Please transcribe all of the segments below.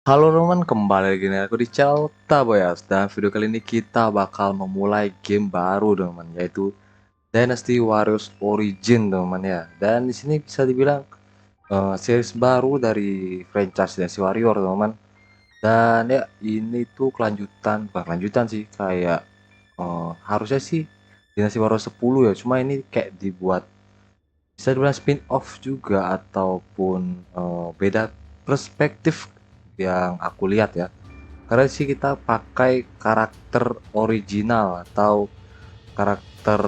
Halo teman, kembali lagi nih aku di channel Taboyas. Dan video kali ini kita bakal memulai game baru teman, yaitu Dynasty Warriors Origin teman ya. Dan di sini bisa dibilang series baru dari franchise Dynasty Warrior teman. Dan ya ini tuh kelanjutan, bukan kelanjutan sih, kayak harusnya sih Dynasty Warriors 10 ya. Cuma ini kayak dibuat bisa dibilang spin off juga ataupun beda perspektif yang aku lihat ya, karena sih kita pakai karakter original atau karakter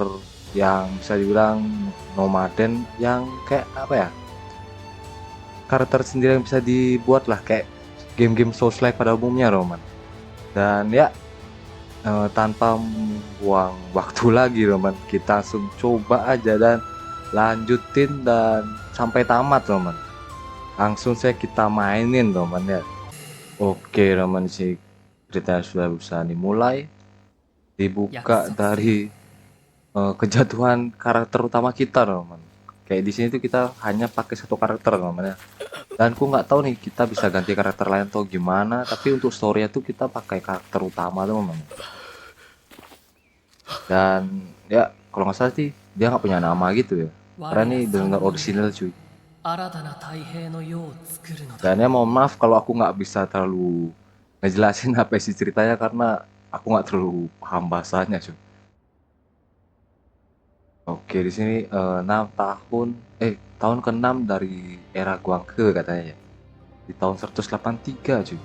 yang bisa dibilang nomaden yang kayak apa ya, karakter sendiri yang bisa dibuat lah kayak game-game Souls like pada umumnya Roman. Dan ya tanpa buang waktu lagi Roman, kita langsung coba aja dan lanjutin dan sampai tamat Roman. Langsung saya kita mainin Roman ya. Oke Roman, sih ceritanya sudah bisa dimulai. Dibuka dari kejatuhan karakter utama kita Roman. Kayak di sini tuh kita hanya pakai satu karakter Roman ya. Dan aku nggak tahu nih kita bisa ganti karakter lain atau gimana, tapi untuk story tuh kita pakai karakter utama Roman. Dan ya kalau nggak salah sih dia nggak punya nama gitu ya, karena ini benar original cuy. Dan ya mohon maaf kalau aku nggak bisa terlalu ngejelasin apa sih ceritanya karena aku nggak terlalu paham bahasanya cuy. Oke, di sini 6 tahun tahun ke-6 dari era Guangke katanya ya. Di tahun 183 cuy.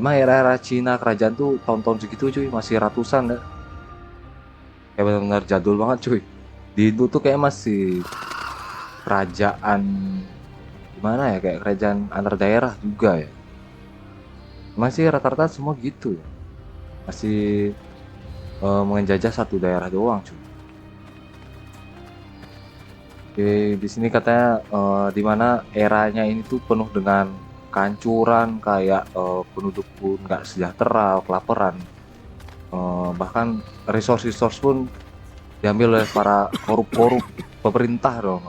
Emang era-era Cina kerajaan tuh tahun-tahun segitu cuy masih ratusan ya. Kayak benar-benar jadul banget cuy. Di Indo tuh kayak masih kerajaan gimana ya, kayak kerajaan antar daerah juga ya. Masih rata-rata semua gitu ya. Masih menjajah satu daerah doang cuy. Oke, di sini katanya di mana eranya ini tuh penuh dengan kehancuran, kayak penduduk pun nggak sejahtera, kelaparan, bahkan resource pun diambil oleh para korup-korup pemerintah dong.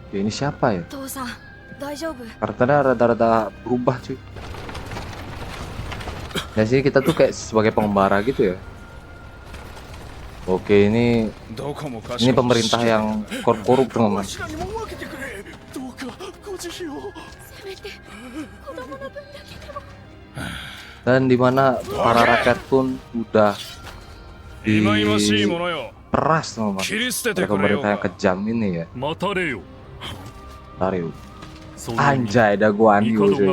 Oke, ini siapa ya? Karakternya rada-rada berubah cuy. Nah sih kita tuh kayak sebagai pengembara gitu ya. Oke, ini pemerintah yang korup teman-teman. Dan dimana para rakyat pun udah diperas teman-teman oleh pemerintah yang kejam ini ya. Tario. Anjay, ada Guan Yu cuy.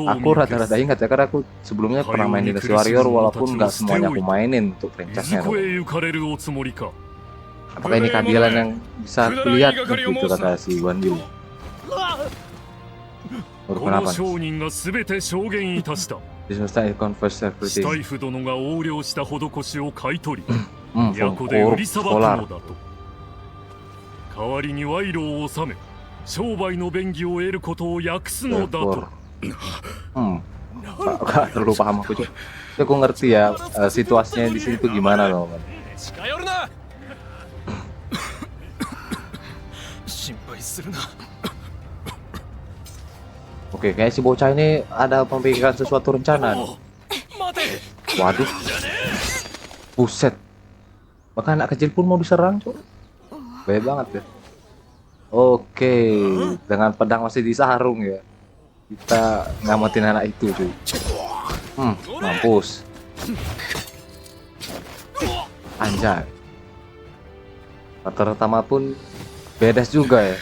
Aku rada-rada ingat ya karena aku sebelumnya pernah main Dynasty Warrior walaupun nggak semuanya aku mainin untuk franchise-nya. Apakah ini keadilan yang bisa kulihat gitu kata si Guan Yu. Kenapa? Dismesta confess everything. Korup solar. 代わりに賄賂を納め商売の便宜を得ることを訳すのだと。 Gak terlalu paham aku juga. Tapi aku ngerti ya situasinya di sini tuh gimana loh. Oke, kayak si bocah ini ada memikirkan sesuatu rencana. Waduh, buset. Bahkan anak kecil pun mau diserang, cuy. Baik banget ya. Oke, dengan pedang masih disarung ya. Kita ngamatin anak itu, cuy. Mampus. Anjay. Karakter pertama pun bedes juga ya.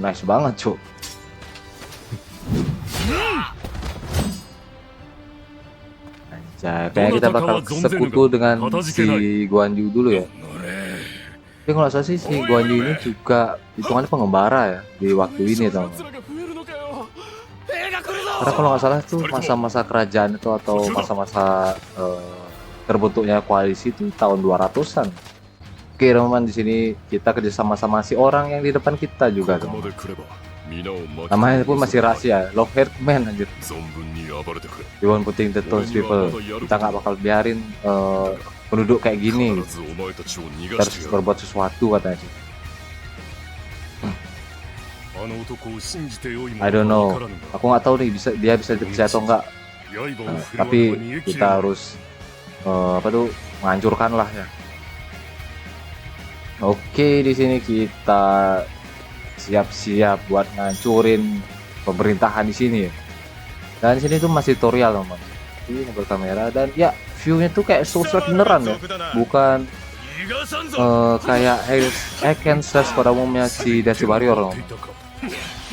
Nice banget, cuy. Kayaknya kita bakal sekutu dengan si Guan Yu dulu ya. Tapi kalau salah sih si Guan Yu ini juga hitungannya pengembara ya di waktu ini teman. Karena kalau nggak salah tuh masa-masa kerajaan itu atau masa-masa terbentuknya koalisi itu tahun 200-an. Oke teman, di sini kita kerjasama sama si orang yang di depan kita juga teman. Namanya pun masih rahasia, long haired man anjir. 存分に暴れてくれ You won't putting the townspeople. Kita nggak bakal biarin penduduk kayak gini 必ずお前たちを逃 kita が harus してやる berbuat sesuatu katanya sih. あの男を信じてよいも I don't の know. かわからぬが Aku nggak tahu nih dia bisa dipercaya atau enggak. 刃を振るわ Tapi ぬに生き kita る harus apa tuh menghancurkan lah ya. Oke, di sini kita siap-siap buat ngancurin pemerintahan di sini ya. Dan di sini tuh masih tutorial teman. Ini mobil kamera dan ya view-nya tuh kayak Souls-like beneran ya. Bukan kayak hack and slash pada umumnya si Dynasty Warrior teman. いたか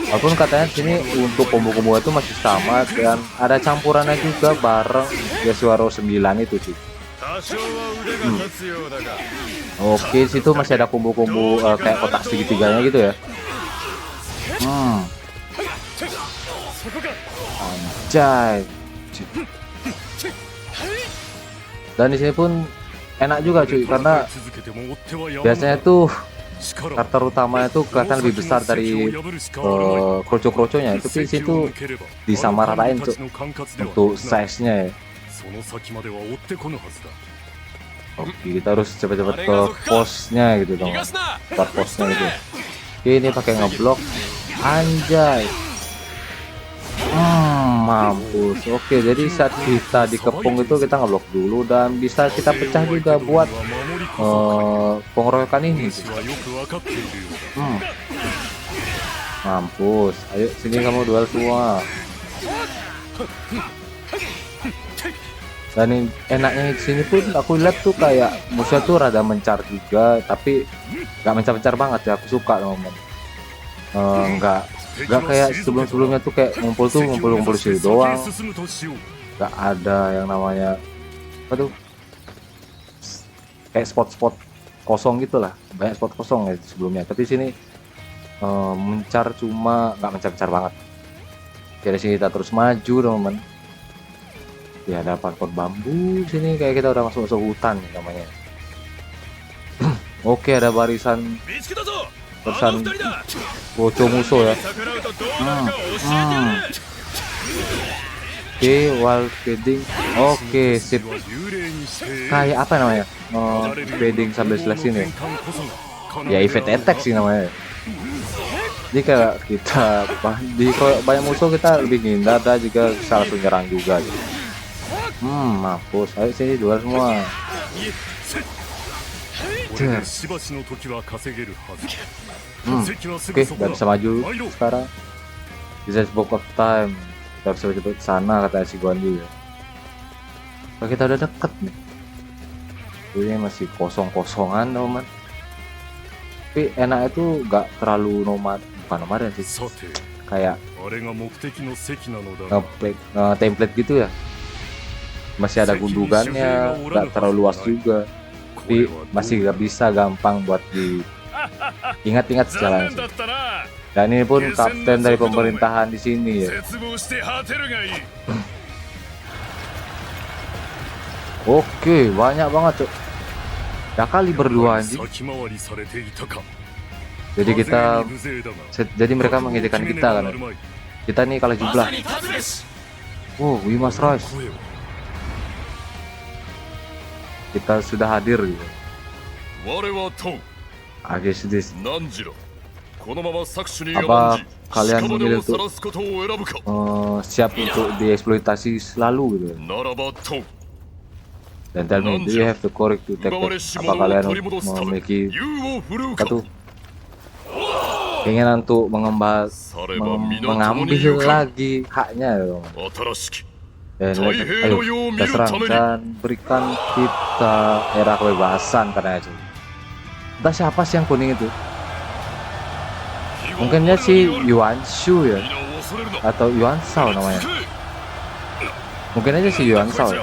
Walaupun katanya sini untuk combo-combo itu masih sama dan ada campurannya juga bareng Dynasty Warrior 9 itu sih. 多少は腕が立つようだが Oke, situ masih ada combo-combo kayak kotak segitiganya gitu ya. Anjay. Dan di sini pun enak juga cuy karena 続けても追ってはやまぬ biasanya tuh 力は karakter utamanya tuh kelihatan lebih besar dari kroco-kroconya. Tapi di situ disamaratain tuh untuk size-nya ya. その先までは追ってこぬはずだ Oke, kita harus cepat-cepat ke posnya gitu dong. 逃がすな Start posnya gitu. Oke, ini pakai ngeblok. Anjay. Mampus. Oke, jadi saat kita dikepung itu kita ngeblok dulu dan bisa kita pecah juga buat pengeroyokan ini. 私はよく分かっているようだ Mampus. Ayo sini kamu duel semua. Dan enaknya di sini pun aku lihat tuh kayak musuhnya tuh rada mencar juga, tapi nggak mencar-mencar banget ya. Aku suka teman-teman. Nggak kayak sebelum-sebelumnya tuh kayak ngumpul di sini doang. 進むとしよう Nggak ada yang namanya apa tuh kayak spot-spot kosong gitulah. Banyak spot kosong ya sebelumnya. Tapi sini mencar cuma nggak mencar-mencar banget. Dari sini kita terus maju teman-teman. Ya ada parkour bambu sini kayak kita udah masuk hutan nih namanya. Oke, ada barisan 見つけたぞ barisan 二人だ bocah musuh ya. 逆らうとどうなるか教えてやれ Oke, wall feeding. Oke, sip. は幽霊にして Kayak apa namanya? Feeding sambil slash ini. Ya event attack sih namanya. Jadi kayak kita di banyak musuh kita lebih ngindar dan juga bisa langsung nyerang juga. Gitu. Mampus. Ayo sini duel semua. これでしばしの時は稼げるはず 席はす Oke, ぐそこ udah だ bisa maju sekarang. Bisa book of time. Kita harus cepet ke sana kata si Guandi ya. Kalau kita udah deket nih. Ini masih kosong-kosongan teman. Tapi enak itu nggak terlalu bukan nomad ya sih. さて Kayak あれが目的の席なのだが template gitu ya. Masih ada gundukannya, nggak terlalu luas juga. こ Tapi れは masih nggak bisa gampang buat diingat-ingat 残 segalanya 念 sih. だったな Dan ini pun kapten dari pemerintahan di sini ya. 絶望して果てるがいい Oke, banyak banget cok. Ya kali berdua anjing. 先回りされていたか Jadi kita 無勢だが jadi mereka menghentikan kita kan. Kita nih kalah jumlah. Oh, we must rise. 声は Kita sudah hadir gitu. 我は問う Against this. 何時らこのまま搾取に甘 Apa んじ kalian 屍 memilih を untuk 晒すことを選ぶか siap untuk dieksploitasi selalu gitu. ならば問う Dan tell me, do you have the courage to take 奪われ it? し Apa 者を kalian 取り戻すため memiliki 勇を振るう apa か tuh keinginan untuk されば皆共に mengambil 行か lagi haknya gitu. 新しき Dan Taihei ayo no you kita miru serang tameni. dan berikan kita era kebebasan karena itu. Entah siapa sih yang kuning itu? Mungkinnya si Yuan Shu ya 皆を恐れるな atau Yuan Shao namanya. Mungkin aja si Yuan Shao ya.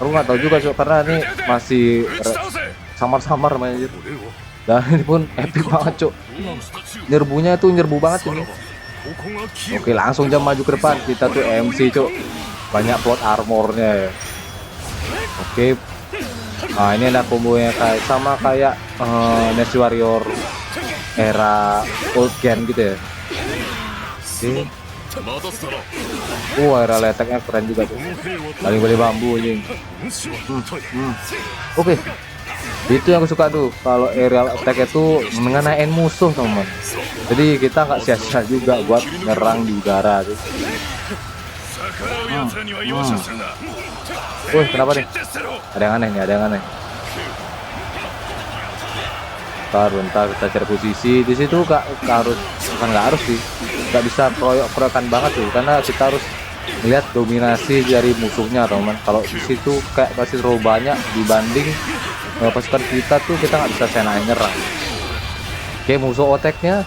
Aku nggak tahu juga cok karena ini masih 打ち倒せ samar-samar mainnya. これは Dan ini pun epic banget cok. どうしたちゅう Nyerbunya tuh nyerbu banget さら ini. ばここがキヨ Oke langsung jam maju ke depan. Kita tuh MC cok. Banyak plot armornya ya. Oke. Nah ini ada combonya kayak sama kayak Dynasty Warrior era old gen gitu ya. Oke. 待たせたな。 Aerial attack-nya keren juga tuh. この兵は Paling boleh bambu anjing. お主は一体 Oke. Itu yang aku suka tuh. Kalau aerial attack itu mengenain musuh, teman. Jadi kita nggak sia-sia juga buat nyerang di udara tuh. 逆らう奴らには容赦するな。 Wih, kenapa nih? 徹底せろ。 Ada yang aneh nih, ada yang aneh. Bentar kita cari posisi di situ. Kak harus, bukan nggak harus sih, nggak bisa keroyokan banget tuh, karena kita harus melihat dominasi dari musuhnya, teman. Kalau di situ kayak masih terlalu banyak dibanding pasukan kita tuh, kita nggak bisa senain nyerang. Oke, musuh oteknya,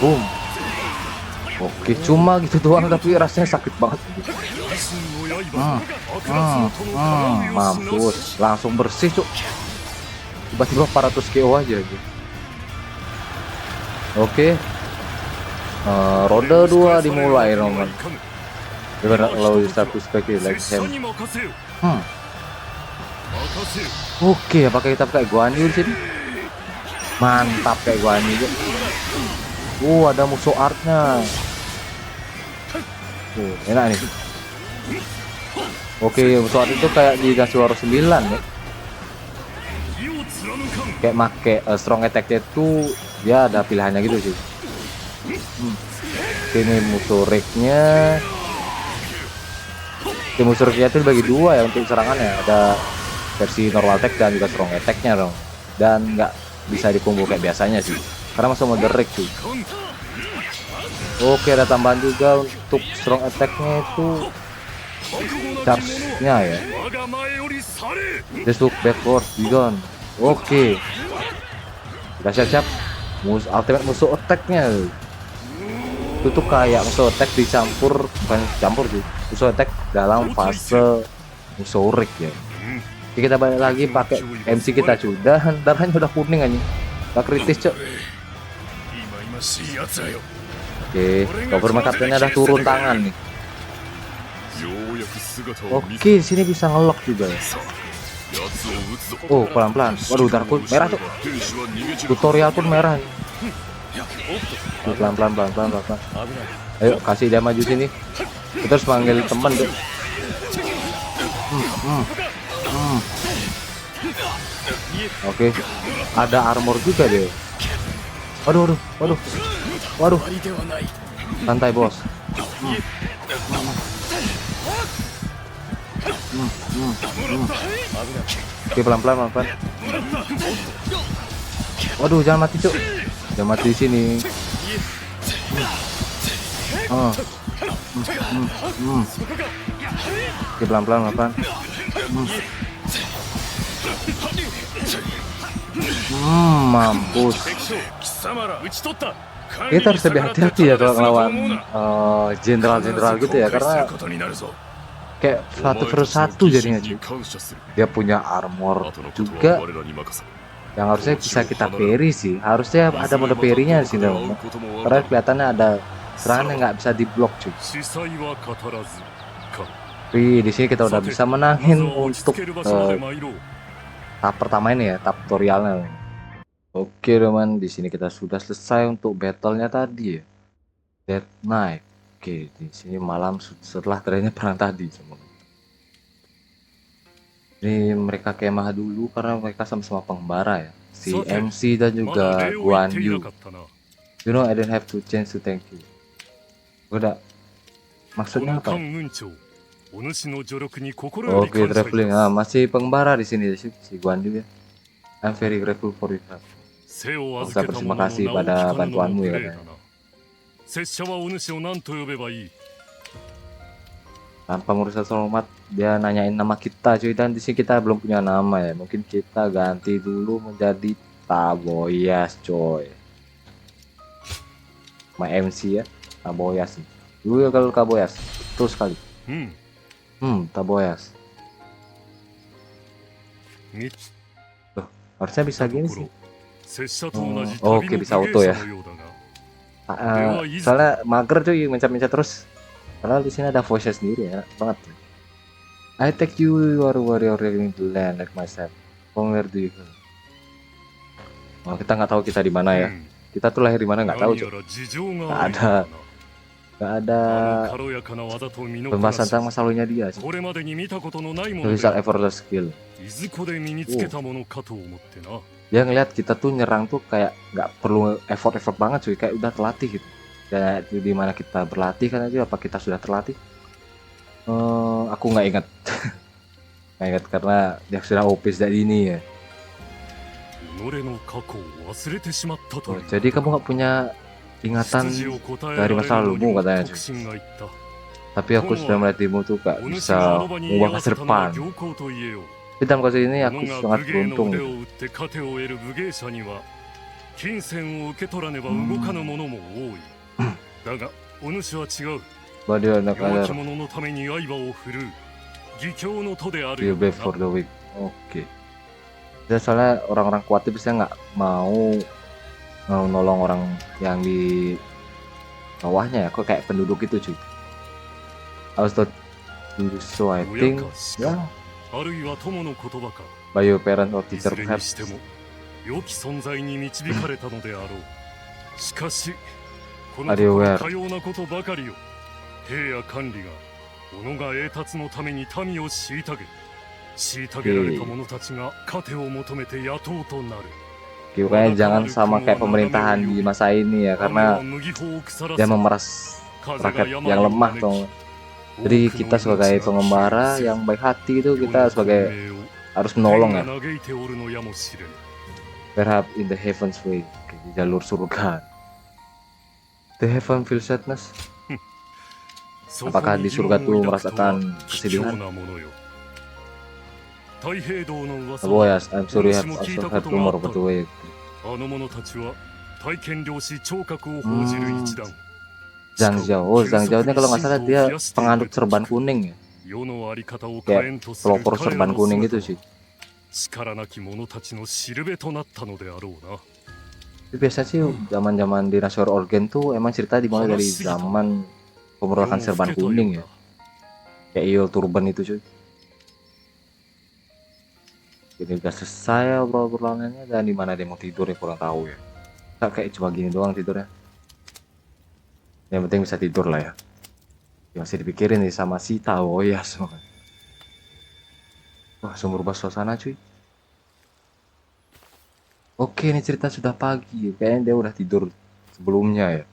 boom. Oke, cuma gitu doang tapi rasanya sakit banget. 自身の刃悪辣の友を絡む様子なし Mampus, langsung bersih cuk. Tiba-tiba 400 KO aja gitu. Oke. Ronde 2 dimulai, teman. Gimana kalau di status pakai like 拙者 hand. に任せよ Hmm. 任せよ Oke, apakah kita pakai Guan Yu di sini? Mantap kayak Guan Yu. Ada musuh artnya. Enak nih. Oke, musuh art itu kayak di Gasuaro 9 ya. 義を貫かん Kayak make strong attack-nya itu dia ada pilihannya gitu sih. Ini musuh rig-nya. Musuh rig-nya itu bagi dua ya untuk serangannya. Ada versi normal attack dan juga strong attack-nya dong. Dan nggak bisa dikombo kayak biasanya sih. Karena masuk mode rig tuh. Oke, ada tambahan juga untuk strong attack-nya itu charge-nya ya. 我が前より去れ Just look backward, Bigon. Oke. Udah siap-siap. Ultimate musuh attack-nya. Itu tuh kayak musuh attack dicampur, bukan campur sih. Musuh attack dalam fase musuh rig ya. Oke, kita balik lagi pakai MC kita sudah. Darahnya udah kuning aja. Gak kritis, Cok. 今々しい奴らよ。 Oke, government captain-nya udah turun tangan nih. ようやく姿を見せ Oke, sini bisa ngelok juga ya. さ。奴を撃つぞ。 Oh, pelan-pelan. Waduh, darahku merah tuh. 兵士は逃げ散る。 Tutorial pun merah. Pelan-pelan, pelan-pelan, pelan-pelan. Ayo, kasih dia maju sini. Kita harus panggil teman tuh. Oke, ada armor juga deh. Waduh, waduh, waduh, waduh. Santai bos. Oke, pelan-pelan, pelan-pelan. Waduh, jangan mati cuk. Jangan mati di sini. Oke, pelan-pelan, pelan-pelan. Mampus. 貴様ら撃ち取った。 Kita harus lebih hati-hati ya kalau ngelawan jenderal-jenderal gitu ya, karena kayak satu versus satu jadinya cuy. Dia punya armor juga yang harusnya bisa kita parry sih. Harusnya ada mode parry-nya di sini, karena kelihatannya ada serangan yang nggak bisa diblok cuy. 司祭は語らずか Tapi di sini kita udah bisa menangin 技を落ち untuk 着ける場所まで参ろう tahap pertama ini ya, tahap tutorialnya. Oke teman, di sini kita sudah selesai untuk battle-nya tadi ya. Dead Knight. Oke, di sini malam setelah terjadinya perang tadi semua. Ini mereka kemah dulu karena mereka sama-sama pengembara ya. Si MC dan ま juga だ礼を言 Guan ってい Yu. なかったな You know, I don't have to change to thank you. Udah. こ Maksudnya の apa? 関運長お主の助力に心より Oke, 感謝いた traveling. す Masih pengembara di sini si Guan Yu ya. I'm very grateful for your help. 背を預けた Terima 者の名を kasih 聞か pada ぬのも bantuanmu 無 ya. 礼だな拙者はお主を何と呼べばいい Tanpa merusak hormat, dia nanyain nama kita cuy, dan di sini kita belum punya nama ya. Mungkin kita ganti dulu menjadi Taboyas coy. My MC ya, Taboyas nih. Dulu ya kalau Taboyas, betul sekali. うん Taboyas. み Harusnya bisa gini sih. 拙者と同じ Oh, 旅 oke, の bisa 武 auto 芸 ya. 者のようだが Soalnya mager cuy, mencet-mencet terus. Padahal di sini ada voice sendiri ya, enak banget. I take you are warrior in the land like myself. From where do you go? Oh, kita nggak tahu kita di mana ya. うん Kita tuh lahir di mana nggak tahu 何 cuy. やら事情が Nggak あるよう ada だな Gak ada あの軽やかな技と身のこな pembahasan し tentang masa lalunya dia sih. これまでに見たことのないもの Tulisan で effortless skill. いずこで身につけたものかと思ってな Dia ngeliat kita tuh nyerang tuh kayak nggak perlu effort banget cuy, kayak udah terlatih gitu. Dan di mana kita berlatih kan aja, apa kita sudah terlatih? Aku nggak ingat. Nggak ingat karena dia sudah OP dari ini ya. 己の過去を忘れてしまったという Jadi kamu nggak punya ingatan 羊を答え dari られ masa るのに lalumu も katanya 特 cuy. 進が言った Tapi aku sudah melihat dirimu tuh gak お主 bisa があの場に居合 mengubah わ masa せたのは depan. 良好と言えよ Tapi dalam kasus ini 己 aku が sangat 武芸の beruntung. 腕を打って糧を得る武芸者には金銭を受け取らねば動かぬものも多いだがお主は違う Bahwa dia anak 弱き ada 者のために刃を振るう義兄の徒である dia よう brave な for the weak. Oke. Dan soalnya orang-orang kuat itu biasanya nggak mau nolong orang yang di bawahnya ya, kok kayak penduduk itu cuy. I was taught to do so I 親 think か鹿 ya あるいは友の言葉か by your parent or い teacher ずれに perhaps. しても良き存在に導かれたのであろうしかしこの Are と you ころ aware? かようなことばかりよ兵や管理が己が栄達のために民を虐げられた者たちが糧を求めて雇うとなる Kayaknya jangan sama kayak pemerintahan di masa ini ya, 雨 karena は麦穂を腐ら dia せ memeras 風が rakyat 山 yang を lemah 招 tuh. き Jadi 多くの kita sebagai 命が pengembara 消え yang baik hati itu 世 kita の sebagai 混迷を harus menolong 天 ya. が嘆いておるのやもしれぬ Perhaps in the heavens way, di jalur surga. The heaven feel sadness. そ Apakah こに di 疑 surga 問を tuh 抱くとは merasakan 卑怯 kesedihan? なものよ太平道の噂 Oh は yes, I'm sure you have also heard rumor about the way. あの者たちは体験領主聴覚を報じる一団 Zhang Zhao, oh Zhang Zhao ini kalau nggak salah dia penganut serban kuning ya, 世のあり方を変えん kayak とする pelopor 彼ら serban の kuning 姿 gitu は sih. 力なき者たちのしるべとなったのであろうな Tapi biasanya sih zaman-zaman dinasti Organ tuh emang cerita dimulai dari zaman pemberontakan 世も更 serban けたよう kuning だ ya, kayak Eol Turban itu cuy. Ini udah selesai obrolannya dan di mana dia mau tidur ya kurang tahu ya. Kita kayak cuma gini doang tidurnya. Yang penting bisa tidur lah ya. Masih dipikirin nih sama Sita, oh ya semua. Wah, sumber berubah suasana cuy. Oke, ini cerita sudah pagi. Kayaknya dia udah tidur sebelumnya ya.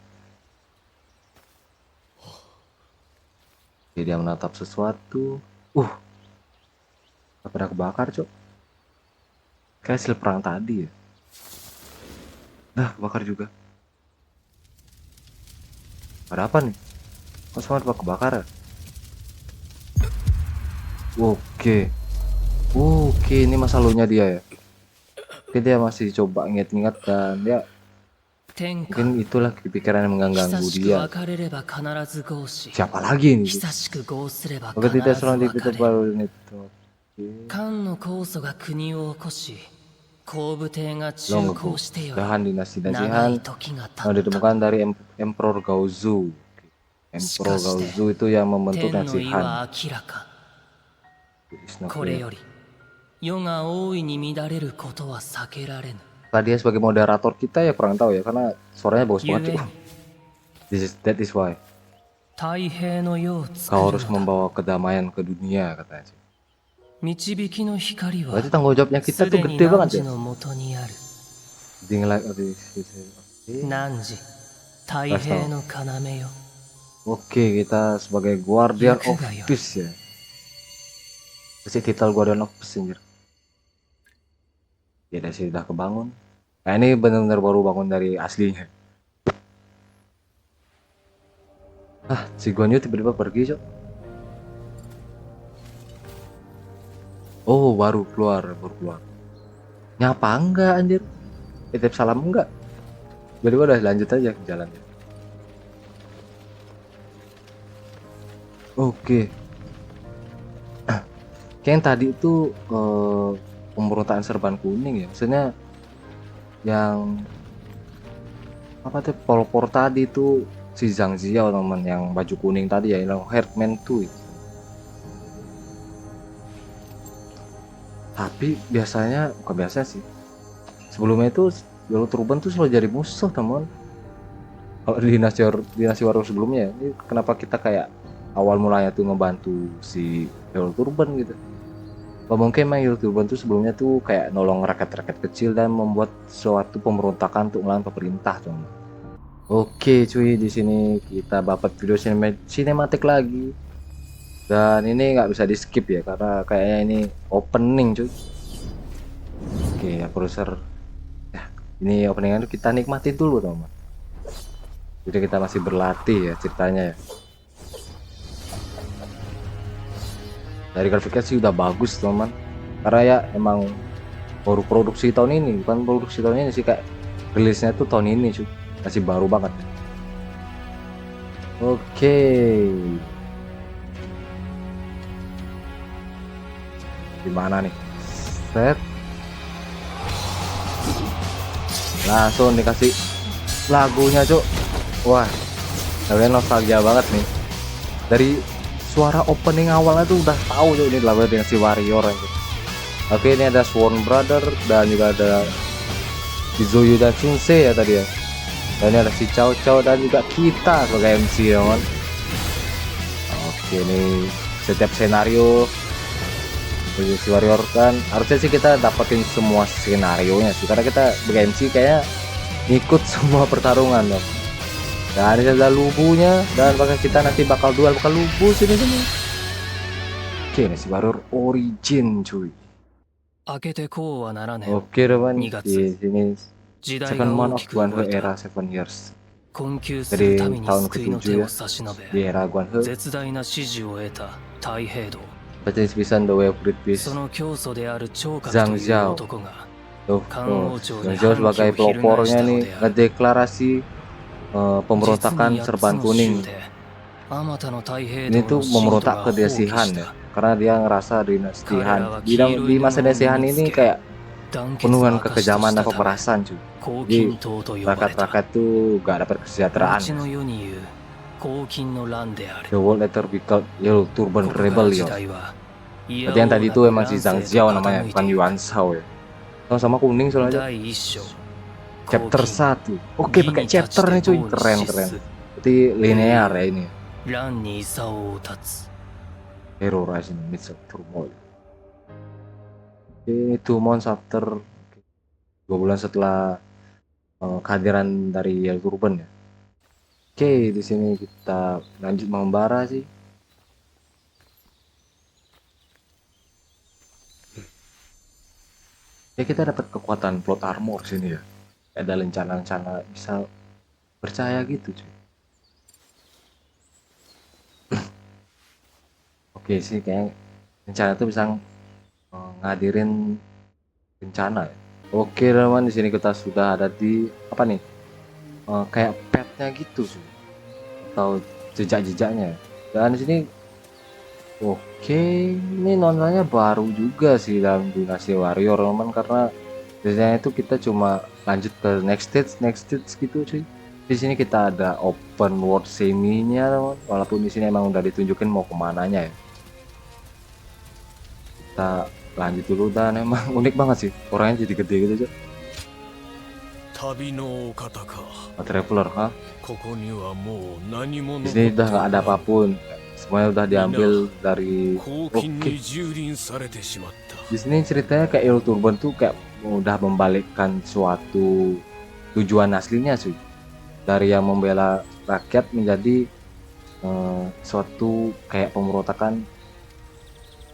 Oke, dia menatap sesuatu. Apa pada kebakar cok? Kayak hasil perang tadi ya. Nah, kebakar juga. Ada apa nih? Kok semua kebakar ya? Oke. Oke, ini masa lalunya dia ya. Oke, dia masih coba ingat-ingat dan dia 天下 mungkin itulah pikiran yang 久 mengganggu しく dia. 別れれば必ず合し Siapa lagi ini? 久しく合すれば Oke, 必 tidak ず serang di 別 pintu れ baru ini. Oke. 漢の酵素が国を起こし後部帝が中 Longgo. 興してより Dahan dinasti 長 Nasihan い時が yang 経った ditemukan dari Emperor Gaozu. Emperor Gaozu itu yang membentuk 天の意 Nasihan. は明らか It's not これ clear. より世が大いに乱れることは避けられぬ Tadi dia sebagai moderator kita ya kurang tahu ya karena suaranya bagus ゆ banget え cuy. に That is why 太平の世を作 kau る harus のだ membawa kedamaian ke dunia katanya sih. 導きの光は Berarti tanggung jawabnya kita す tuh でに gede 汝 banget ya. のもとにある Ding like oke. 汝太平の要よ Oke, kita sebagai Guardian of Yakuga, ya. Peace ya. Kasih titel Guardian of Peace anjir. Ya udah sih udah kebangun. Nah ini benar-benar baru bangun dari aslinya. Ah, si Guan Yu tiba-tiba pergi cok. Oh baru keluar. Nyapa enggak anjir? Titip salam enggak? Tiba-tiba udah lanjut aja ke jalannya. Oke. Kayak yang tadi itu pemberontakan serban kuning ya. Maksudnya yang apa tuh pelopor tadi itu si Zhang Ziao teman yang baju kuning tadi ya, yang Herdman tuh. Tapi biasanya bukan biasa sih. Sebelumnya itu Yellow Turban tuh selalu jadi musuh teman. Kalau di dinasti Warrior sebelumnya, ini kenapa kita kayak awal mulanya tuh ngebantu si Hero Turban gitu. Mungkin emang Hero Turban tuh sebelumnya tuh kayak nolong rakyat-rakyat kecil dan membuat suatu pemberontakan untuk melawan pemerintah tuh. Oke cuy, di sini kita dapat video sinematik lagi. Dan ini nggak bisa di skip ya karena kayaknya ini opening cuy. Oke ya produser. Ya, ini openingan kita nikmati dulu teman. Jadi kita masih berlatih ya ceritanya ya. Dari grafiknya sih udah bagus teman. Karena ya emang baru produksi tahun ini, bukan produksi tahun ini sih, kayak rilisnya tuh tahun ini cuy. Masih baru banget. Oke. Gimana nih? Set. Langsung dikasih lagunya cuk. Wah, kalian nostalgia banget nih. Dari suara opening awalnya tuh udah tahu tuh ini lagu dengan si Warrior gitu. Oke, ini ada Sworn Brother dan juga ada Izuyu dan Shunsei ya tadi ya. Dan ini ada si Cao Cao dan juga kita sebagai MC ya kan. Oke, ini setiap senario si Warrior kan harusnya sih kita dapetin semua skenario nya sih karena kita sebagai MC kayak ngikut semua pertarungan dong. Dan ini ada lubunya dan bakal kita nanti bakal duel bakal lubu sini. Oke, ini si Warrior Origin cuy. 開けてこうはならねえ。 Oke teman, 2月 di sini 時代 Seven が Month 大 of きく動 Guanhe い era た。 7 years 困窮する dari 民に tahun 救いの ke-7 手 ya を差し伸 di べ、 era Guanhe. 絶大な支持を得た太平道。 Baca inspisan The Way of Great Beast その教祖である聴覚 Zhang という Zhao. 男が Tuh, Kang tuh. Ocho Zhang di Zhao Hanki sebagaiをpelopornya nih 翻したのである。 ngedeklarasi 実 pemberontakan に8つ serban の kuning. 州であまたの太平 Ini 道 tuh の信徒 memberontak が ke 放棄 Desihan し ya た。 karena dia ngerasa dinasti 彼ら Han は di, 黄色 di い布 masa を身 Desihan につ ini け、 kayak 団結 penuh の dengan 証とし kekejaman た dan ため、 pemerasan cuy. 黄 Jadi 金島と呼ばれた。 rakyat-rakyat tuh gak dapat kesejahteraan 後 ya. の世に言う黄金の乱である。 The world later became Yellow こ Turban こから時 Rebellion. 代は、い Berarti や yang おう tadi な itu く emang 乱 si Zhang 世と Jiao namanya, 傾い bukan てい Yuan く。 Shao ya. Sama-sama kuning soalnya. 第一章、 Chapter 1. Oke, pakai chapter nih cuy, keren. Berarti linear ya ini. 乱に竿を断つ。 Hero Rising Midst of Turmoil. Ini Two Months after 2 bulan setelah kehadiran dari Yellow Turban ya. Oke, di sini kita lanjut membara sih. Ya kita dapat kekuatan plot armor sini ya. Ada rencana-rencana bisa percaya gitu cuy. Oke sih kayak rencana itu bisa ngadirin bencana ya. Oke teman, di sini kita sudah ada di apa nih? Kayak petnya gitu sih. Atau jejak-jejaknya. Dan di sini oke, ini nontonnya baru juga sih dalam Dinasti Warrior teman karena biasanya itu kita cuma lanjut ke next stage gitu cuy. Di sini kita ada open world semi-nya teman. Walaupun di sini emang udah ditunjukin mau kemananya ya. Kita lanjut dulu dan emang unik banget sih, orangnya jadi gede gitu cuy. 旅のお方か。 Traveler, ha? ここにはもう何も Di sini udah nggak ada apapun, semuanya udah diambil dari. 黄金に蹂躙されてしまった。 Di sini ceritanya kayak Yellow Turban tuh kayak udah membalikkan suatu tujuan aslinya sih, dari yang membela rakyat menjadi suatu kayak pemberontakan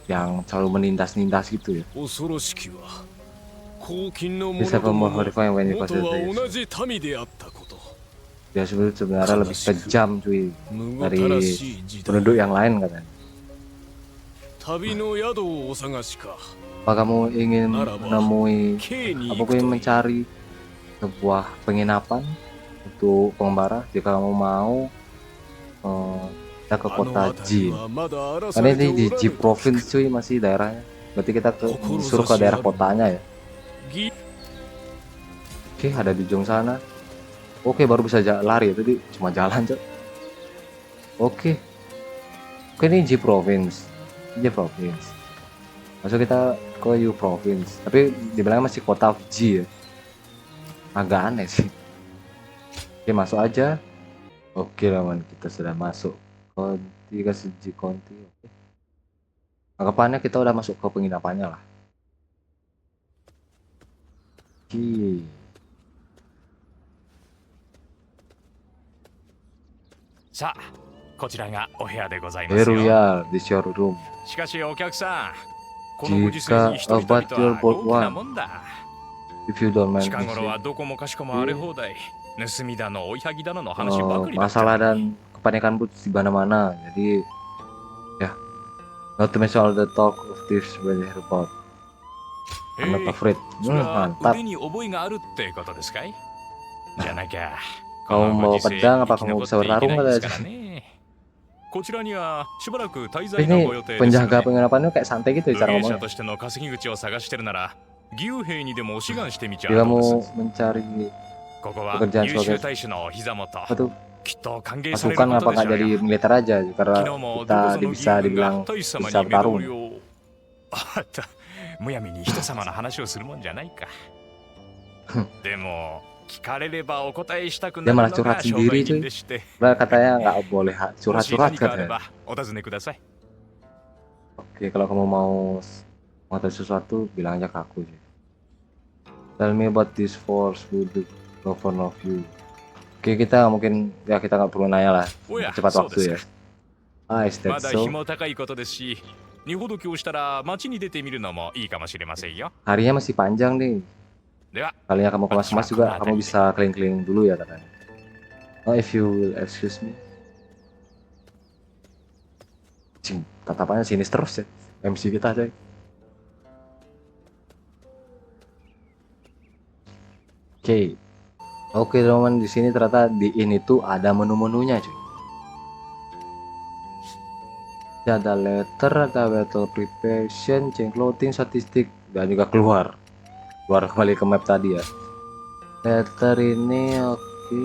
yang selalu menindas-nindas gitu ya. 恐ろしきは黄金の Bisa 者どもも horrifying when you 元 possess は this. 同じ民であったこと。 Dia sebenarnya lebih kejam cuy むごたらしい時代。 penduduk yang lain katanya. 旅の宿をお探しか。 Apa kamu ingin menemui, 京に apa 行く kamu と mencari sebuah penginapan untuk pengembara? Jika kamu mau, kita ke あの kota 辺 Ji. りはまだ荒らさ Karena れて ini お di ら Ji ぬと Province cuy, masih daerahnya. Berarti kita disuruh ke daerah kotanya ya. ぎ Oke, ada di ujung sana. Oke, baru bisa lari. Tadi cuma jalan cuy. Oke. Oke, ini Ji Province. Ji Province. Masuk kita ke U Province. Tapi dibilang masih kota Ji ya. Agak aneh sih. Oke, masuk aja. Oke teman, kita sudah masuk konti ke Seiji konti. Oke. Anggapannya kita udah masuk ke penginapannya lah. Oke. さあこちらがお部屋でございます Here we よ are di showroom. しかしお客さんこのご時世に一人 Jika 々は about your 豪華な one もんだ if you don't mind 近頃は mentioning. どこもかしこも荒れ放題盗みだの追いはぎだのの話ばかりだった Masalah dan kepanikan pun di mana-mana. Jadi ya, not to mention all the talk of this really about. I'm not へえ afraid. それは Mantap. 腕に覚えがあるってことですかいじゃなきゃ Kau この mau ご時世 pedang 生 apa き kamu 残っ bisa ていけない bertarung です kata からねこちらにはしばらく滞在の Ini ご予定ですの penjaga で penginapannya kayak santai gitu 武 cara 芸者 ngomongnya. としての稼ぎ口を探してるなら義勇兵にでも志願してみちゃ Dia どうで mau す mencari ここは pekerjaan 優秀 sebagai 大使のお膝元 apa tuh きっと歓迎される pasukan こと apa でし nggak ょう jadi よ militer aja karena 昨日もどこ kita ぞの義 bisa 勇軍 dibilang が大使様 bisa に目通 bertarung. りをあったむやみに人様の話をするもんじゃないかでも聞かれればお答えしたくな Dia る malah の curhat が商 sendiri 売人 cuy. でして Nah, katanya nggak boleh もし curhat-curhat 何かあれ katanya. ばお尋ねください Oke, kalau kamu mau tahu sesuatu, bilang aja ke aku sih. Tell me about this force with the governor of you. Oke, kita mungkin ya kita nggak perlu nanya lah. おや Cepat そうで waktu す ya. か Ah, is ま that だ日 so? も高いことですし荷ほどきをしたら街に出てみるのもいいかもしれませんよ Harinya masih panjang nih. では Kalinya kamu ke Mas juga, Aku kamu nggak bisa keliling-keliling dulu ya katanya. Oh, if you will excuse me. Cing, tatapannya sinis terus ya. MC kita coy. Oke. Oke teman, di sini ternyata di ini tuh ada menu-menunya cuy. Ada letter, ada battle preparation, change clothing, statistik, dan juga keluar kembali ke map tadi ya. Letter ini oke.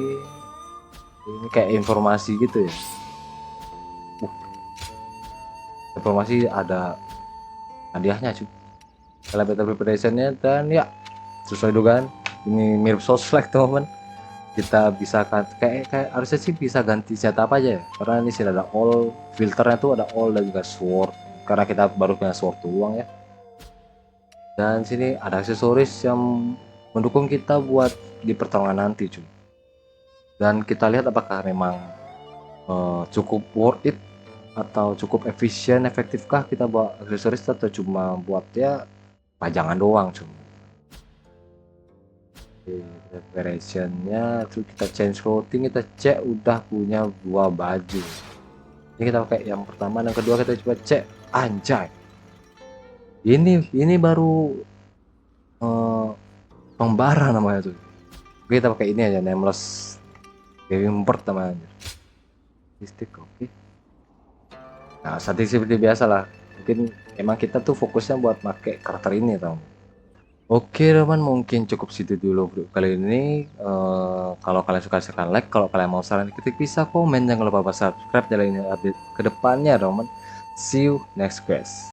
Ini kayak informasi gitu ya. Informasi ada hadiahnya cuy. Kalau battle preparationnya dan ya sesuai dugaan ini mirip Souls-like teman-teman. Kita bisa kayak harusnya sih bisa ganti senjata apa aja ya, karena ini sih ada all filternya tuh ada all dan juga sword karena kita baru punya sword doang ya. Dan sini ada aksesoris yang mendukung kita buat di pertarungan nanti cuy. Dan kita lihat apakah memang cukup worth it atau cukup efisien efektifkah kita buat aksesoris atau cuma buat ya pajangan doang cuy. Preparationnya terus kita change clothing, kita cek udah punya 2 baju. Ini kita pakai yang pertama dan kedua kita coba cek. Anjay, ini baru pembara namanya tuh. Kita pakai ini aja, nameless gaming bird namanya. Statistik oke. Nah statistik seperti biasa lah, mungkin emang kita tuh fokusnya buat pakai karakter ini tau. Oke teman, mungkin cukup situ dulu video kali ini. Kalau kalian suka silahkan like, kalau kalian mau saran kritik bisa komen, jangan lupa subscribe, jalan ini update kedepannya teman. See you next quest.